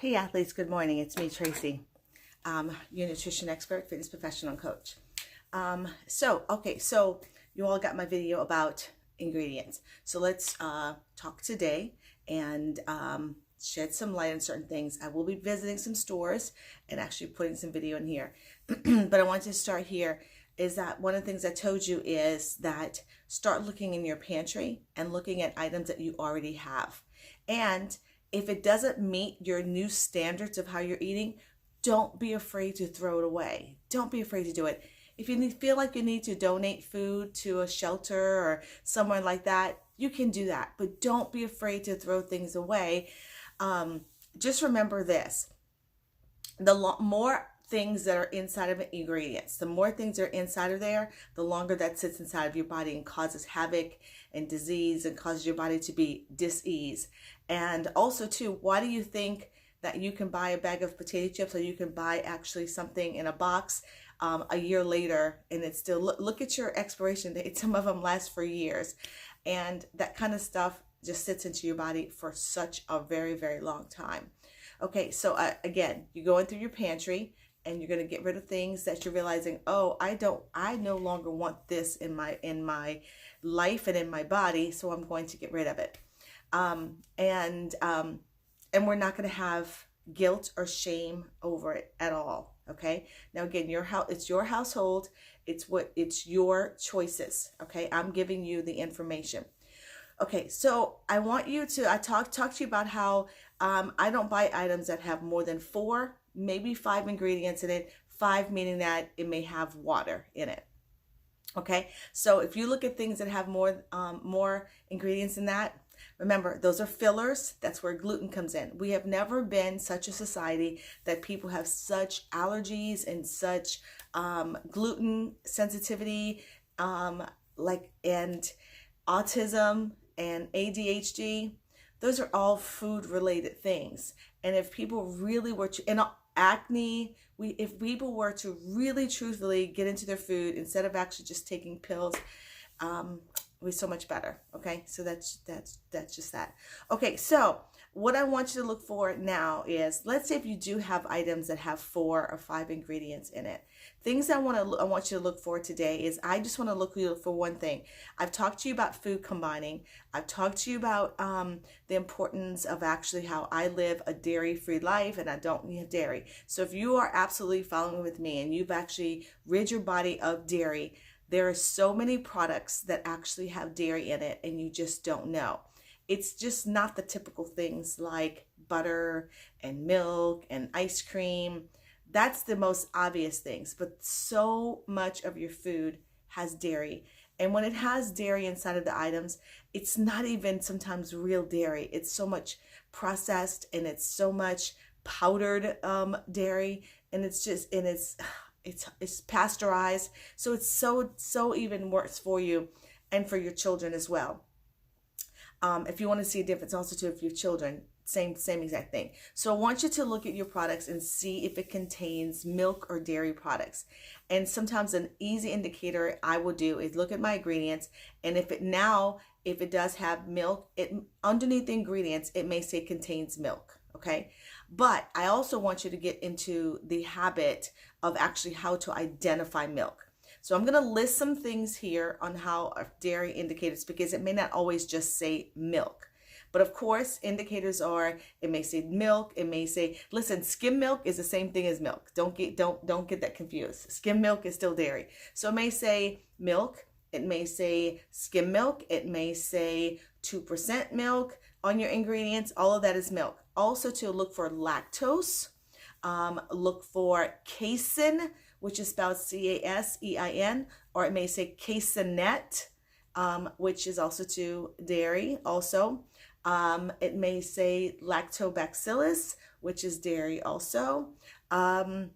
Hey athletes, good morning. It's me, Tracy, your nutrition expert, fitness professional, and coach. So you all got my video about ingredients. So let's talk today and shed some light on certain things. I will be visiting some stores and actually putting some video in here. But I want to start here is that one of the things I told you is that start looking in your pantry and looking at items that you already have. And if it doesn't meet your new standards of how you're eating, don't be afraid to throw it away. Don't be afraid to do it. If you feel like you need to donate food to a shelter or somewhere like that, you can do that. But don't be afraid to throw things away. Just remember this. The more things that are inside of ingredients, the more things that are inside of there, the longer that sits inside of your body and causes havoc and disease and causes your body to be dis-ease. And also too, why do you think that you can buy a bag of potato chips or you can buy actually something in a box a year later and it's still, look at your expiration date. Some of them last for years. And that kind of stuff just sits into your body for such a very, very long time. Okay, so again, you're going through your pantry and you're going to get rid of things that you're realizing, oh, I no longer want this in my life and in my body, so I'm going to get rid of it. And we're not going to have guilt or shame over it at all. Okay. Now again, it's your household. It's your choices. Okay. I'm giving you the information. Okay. So I want you to, I talk to you about how, I don't buy items that have more than 4, maybe 5 ingredients in it. 5 meaning that it may have water in it. Okay. So if you look at things that have more ingredients in that, remember, those are fillers. That's where gluten comes in. We have never been such a society that people have such allergies and such gluten sensitivity, and autism and ADHD. Those are all food related things. And if people really were to, and acne, if people were to really truthfully get into their food instead of actually just taking pills, be so much better. Okay, so that's just that. Okay, so what I want you to look for now is, let's say if you do have items that have 4 or 5 ingredients in it. Things I want you to look for today is, I just want to look for one thing. I've talked to you about food combining. I've talked to you about the importance of actually how I live a dairy-free life and I don't have dairy. So if you are absolutely following with me and you've actually rid your body of dairy, there are so many products that actually have dairy in it and you just don't know. It's just not the typical things like butter and milk and ice cream. That's the most obvious things, but so much of your food has dairy. And when it has dairy inside of the items, it's not even sometimes real dairy. It's so much processed and it's so much powdered dairy, and it's pasteurized, so it's so even worse for you and for your children as well. If you want to see a difference also too, if your children, same exact thing. So I want you to look at your products and see if it contains milk or dairy products. And sometimes an easy indicator I will do is look at my ingredients, and if it does have milk, underneath the ingredients it may say contains milk. Okay, but I also want you to get into the habit of actually how to identify milk. So I'm going to list some things here on how dairy indicators, because it may not always just say milk. But of course, indicators are, it may say milk, it may say, listen, skim milk is the same thing as milk. Don't get that confused. Skim milk is still dairy. So it may say milk, it may say skim milk, it may say 2% milk on your ingredients. All of that is milk. Also to look for lactose, look for casein, which is spelled C-A-S-E-I-N, or it may say caseinate, which is also to dairy also. It may say lactobacillus, which is dairy also. I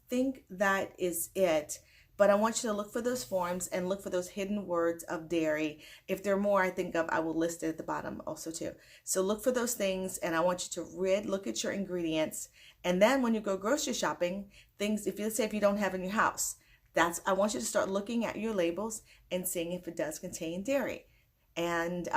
think that is it. But I want you to look for those forms and look for those hidden words of dairy. If there are more I think of, I will list it at the bottom also too. So look for those things, and I want you to look at your ingredients. And then when you go grocery shopping, things, if you don't have in your house, I want you to start looking at your labels and seeing if it does contain dairy. And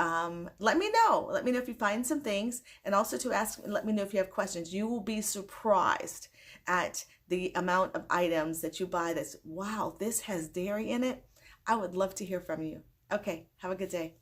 let me know. Let me know if you find some things, and also to ask. Let me know if you have questions. You will be surprised at the amount of items that you buy. That's wow, this has dairy in it. I would love to hear from you. Okay, have a good day.